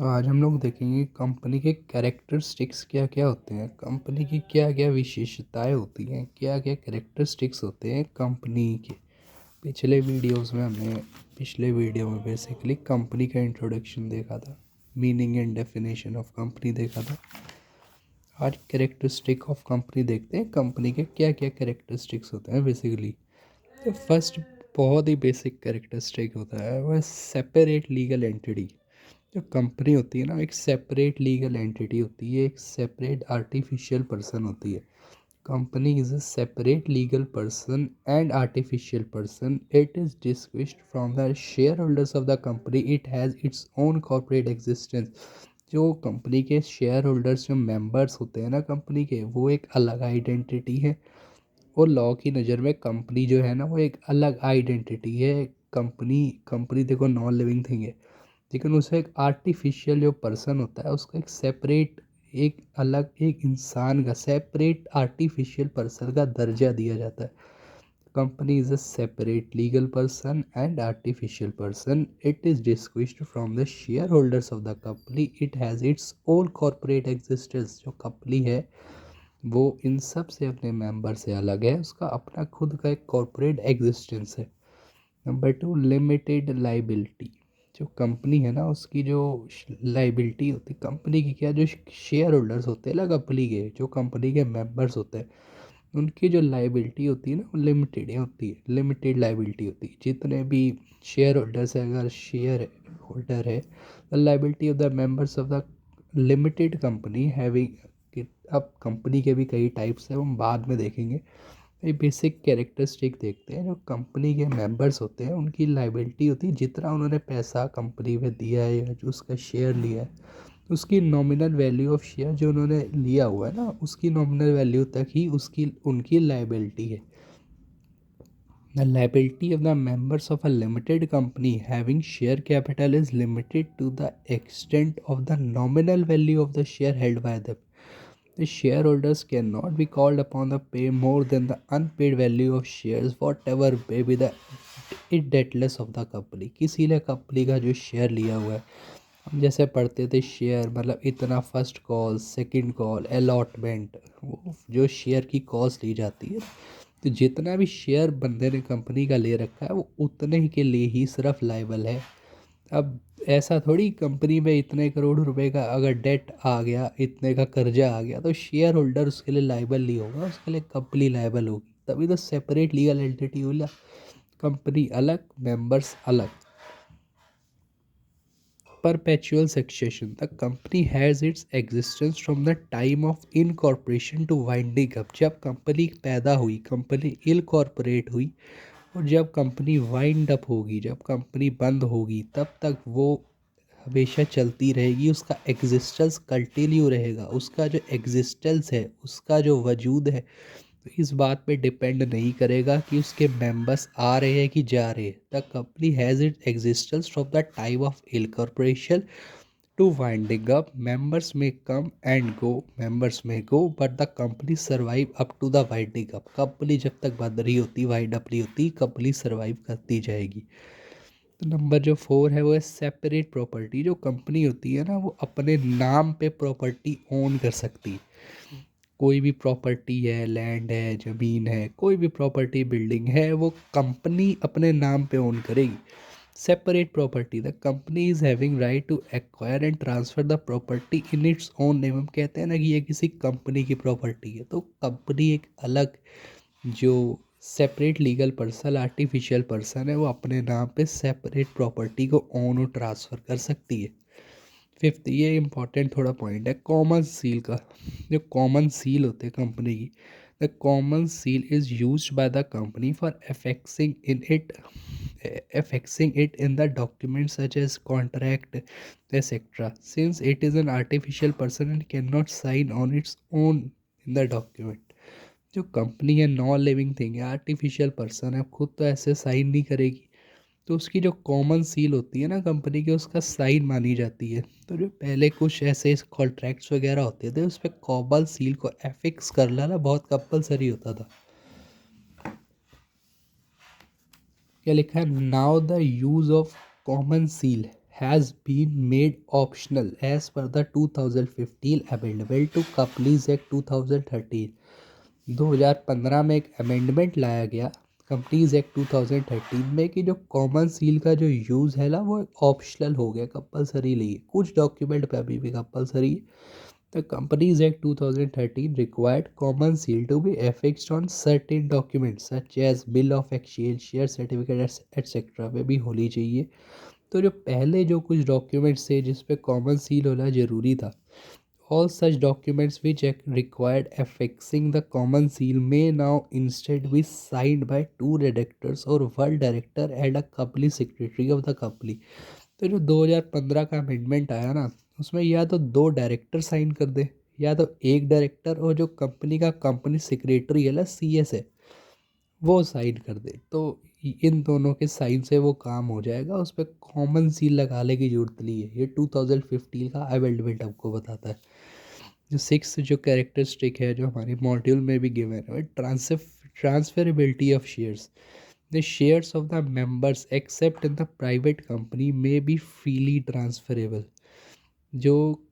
तो आज हम लोग देखेंगे कंपनी के कैरेक्टरिस्टिक्स क्या क्या होते हैं, कंपनी की क्या क्या विशेषताएं होती हैं, क्या क्या कैरेक्टरिस्टिक्स होते हैं कंपनी के। पिछले वीडियो में बेसिकली कंपनी का इंट्रोडक्शन देखा था, meaning and definition of company देखा था। आज कैरेक्टरिस्टिक ऑफ कंपनी देखते हैं, कंपनी के क्या क्या कैरेक्टरिस्टिक्स होते हैं बेसिकली। तो फर्स्ट बहुत ही बेसिक कैरेक्टरिस्टिक होता है वह सेपरेट लीगल एंटिटी। जो कंपनी होती है ना, एक सेपरेट लीगल एंटिटी होती है, एक सेपरेट आर्टिफिशियल पर्सन होती है। Company is a separate legal person and artificial person. It is distinguished from the share holders of the company. It has its own corporate existence. जो company के share holders, जो members होते हैं ना company के, वो एक अलग आइडेंटिटी है। और लॉ की नज़र में कंपनी जो है ना, वो एक अलग आइडेंटिटी है। कंपनी कंपनी देखो नॉन लिविंग थिंग है, लेकिन उसे एक आर्टिफिशियल जो पर्सन होता है उसका एक सेपरेट, एक अलग, एक इंसान का सेपरेट आर्टिफिशियल पर्सन का दर्जा दिया जाता है। Company is a separate legal person and artificial person. It is distinguished from the share holders of the company. It has its own corporate existence. जो कंपनी है वो इन सब से, अपने मेंबर से अलग है, उसका अपना खुद का एक कॉर्पोरेट एग्जिस्टेंस है। Number two, limited liability. जो कंपनी है ना, उसकी जो लाइबिलिटी होती है कंपनी की, क्या जो शेयर होल्डर्स होते हैं ना कंपनी के, जो कंपनी के मेंबर्स होते हैं, उनकी जो लाइबिलिटी होती है ना, वो लिमिटेड होती है, लिमिटेड लाइबिलिटी होती है। जितने भी शेयर होल्डर्स है, अगर शेयर होल्डर है, the liability of the members of the limited company having. अब कंपनी के भी कई टाइप्स हैं, हम बाद में देखेंगे। ये बेसिक कैरेक्टरिस्टिक देखते हैं। जो कंपनी के मेंबर्स होते हैं उनकी लाइबिलिटी होती है, जितना उन्होंने पैसा कंपनी में दिया है या जो उसका शेयर लिया है, उसकी नॉमिनल वैल्यू ऑफ शेयर जो उन्होंने लिया हुआ है ना, उसकी नॉमिनल वैल्यू तक ही उसकी उनकी लाइबिलिटी है। The liability of the members of a limited company having share capital is limited to the extent of the nominal value of the share held by the The shareholders cannot be called upon to pay more than the unpaid value of shares, whatever may be the indebtedness of the company। किसी ने company का जो share लिया हुआ है, हम जैसे पढ़ते थे शेयर मतलब इतना, first call, second call, allotment, वो जो शेयर की कॉस्ट ली जाती है। तो जितना भी शेयर बंदे ने कंपनी का ले रखा है, वो उतने ही के लिए ही सिर्फ लाइबल है। अब ऐसा थोड़ी कंपनी में इतने करोड़ रुपए का अगर डेट आ गया, इतने का कर्जा आ गया, तो शेयर होल्डर उसके लिए लाइबल नहीं होगा, उसके लिए कंपनी लाइबल होगी। तभी तो सेपरेट लीगल एंटिटी होला, कंपनी अलग, मेंबर्स अलग। Perpetual succession. The company has its existence from the time of incorporation to winding up. जब कंपनी पैदा हुई, कंपनी इनकॉर्पोरेट हुई, और जब कंपनी वाइंड अप होगी, जब कंपनी बंद होगी, तब तक वो हमेशा चलती रहेगी। उसका एग्जिस्टेंस कंटिन्यू रहेगा। उसका जो एग्जिस्टेंस है, उसका जो वजूद है, तो इस बात पे डिपेंड नहीं करेगा कि उसके मेंबर्स आ रहे हैं कि जा रहे हैं। The company has it existence from the time of incorporation to winding up. Members में go, but the company survive up to the winding up. Company जब तक बंद नहीं होती, वाइंड अप नहीं होती, कंपनी सर्वाइव करती जाएगी। तो नंबर जो 4 है वो है सेपरेट प्रॉपर्टी। जो कंपनी होती है ना, वो अपने नाम पे प्रॉपर्टी ओन कर सकती है। कोई भी प्रॉपर्टी है, लैंड है, ज़मीन है, कोई भी प्रॉपर्टी, बिल्डिंग है, वो कंपनी अपने नाम पे ओन करेगी। Separate property. The company is having right to acquire and transfer the property in its own name. हम कहते हैं ना कि ये किसी कंपनी की प्रॉपर्टी है, तो कंपनी एक अलग, जो separate legal person, artificial person है, वो अपने नाम पे सेपरेट प्रॉपर्टी को ओन और ट्रांसफ़र कर सकती है। फिफ्थ, ये इंपॉर्टेंट थोड़ा पॉइंट है, कॉमन सील का। जो कॉमन सील होते हैं कंपनी की, the common seal is use by the company for affixing it in the documents such as contract, etc. Since it is an artificial person and cannot sign on its own in the document। जो company है non living thing है, artificial person है, खुद तो ऐसे sign नहीं करेगी, तो उसकी जो कॉमन सील होती है ना कंपनी की, उसका साइन मानी जाती है। तो जो पहले कुछ ऐसे कॉन्ट्रैक्ट्स वगैरह होते थे, उस पर कॉमन सील को एफिक्स कर लेना बहुत कंपलसरी होता था। क्या लिखा है, now the use of common seal has been made optional as per the 2015 amendment to Companies Act 2013. 2015 में एक अमेंडमेंट लाया गया कंपनीज एक्ट 2013 में कि जो कॉमन सील का जो यूज़ है ना वो ऑप्शनल हो गया, कंपलसरी नहीं है। कुछ डॉक्यूमेंट पे अभी भी कंपलसरी है। The Companies Act 2013 required common seal to be affixed on certain documents such as bill of exchange, share certificate etc. में भी होनी चाहिए। तो जो पहले जो कुछ डॉक्यूमेंट्स थे जिस पे कॉमन सील होना ज़रूरी था, all such documents which required affixing the common seal may now instead be signed by two directors or one director and a company secretary of the company। तो जो 2015 का अमेंडमेंट आया ना, उसमें या तो दो डायरेक्टर साइन कर दे या तो एक डायरेक्टर और जो कंपनी का कंपनी सेक्रेटरी है ना CS है वो साइन कर दे। तो इन दोनों के साइन से वो काम हो जाएगा, उस पर कॉमन सील लगाने की जरूरत नहीं है। ये 2015 का अमेंडमेंट आपको बताता है। जो सिक्स जो कैरेक्टरिस्टिक है जो हमारे मॉड्यूल में भी गिवन है, transferability of shares. The shares of the members accept in the private company में बी फ्रीली ट्रांसफरेबल। जो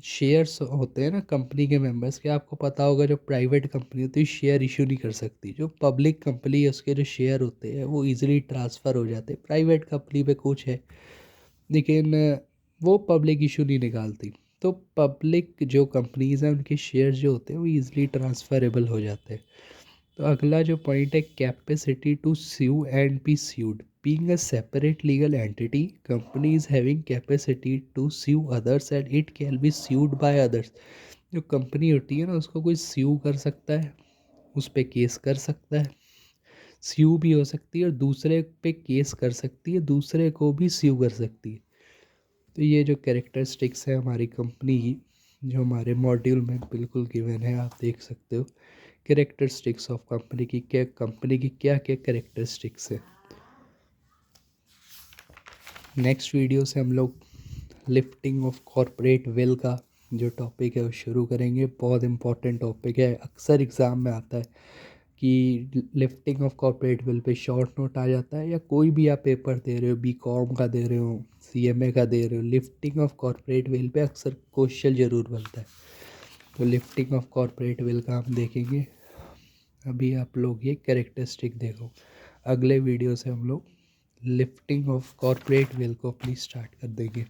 शेयर्स होते हैं ना कंपनी के मेंबर्स के, आपको पता होगा जो प्राइवेट कंपनी होती है शेयर इशू नहीं कर सकती। जो पब्लिक कंपनी है उसके जो शेयर होते हैं वो इजीली ट्रांसफ़र हो जाते हैं। प्राइवेट कंपनी पे कुछ है लेकिन वो पब्लिक इशू नहीं निकालती। तो पब्लिक जो कंपनीज हैं उनके शेयर जो होते हैं वो ईजिली ट्रांसफरेबल हो जाते हैं। तो अगला जो पॉइंट है capacity to sue and be sued. Being a separate legal entity company is having capacity to sue others and it can be sued by others. जो कंपनी होती है ना उसको कोई स्यू कर सकता है, उस पर केस कर सकता है, स्यू भी हो सकती है और दूसरे पे केस कर सकती है, दूसरे को भी स्यू कर सकती है। तो ये जो कैरेक्टरिस्टिक्स है हमारी कंपनी की जो हमारे मॉड्यूल में बिल्कुल गिवन है, आप देख सकते हो कैरेक्टरिस्टिक्स ऑफ कंपनी की क्या क्या कैरेक्टरिस्टिक्स है। नेक्स्ट वीडियो से हम लोग लिफ्टिंग ऑफ कॉरपोरेट वेल का जो टॉपिक है वो शुरू करेंगे। बहुत इंपॉर्टेंट टॉपिक है, अक्सर एग्ज़ाम में आता है कि लिफ्टिंग ऑफ कॉर्पोरेट विल पे शॉर्ट नोट आ जाता है, या कोई भी आप पेपर दे रहे हो, BCom का दे रहे हो, CMA का दे रहे हो, लिफ्टिंग ऑफ कॉर्पोरेट विल पे अक्सर क्वेश्चन ज़रूर बनता है। तो लिफ्टिंग ऑफ कॉर्पोरेट विल का हम देखेंगे। अभी आप लोग ये कैरेक्टरिस्टिक देखो, अगले वीडियो से हम लोग लिफ्टिंग ऑफ कॉर्पोरेट विल को अपनी स्टार्ट कर देंगे।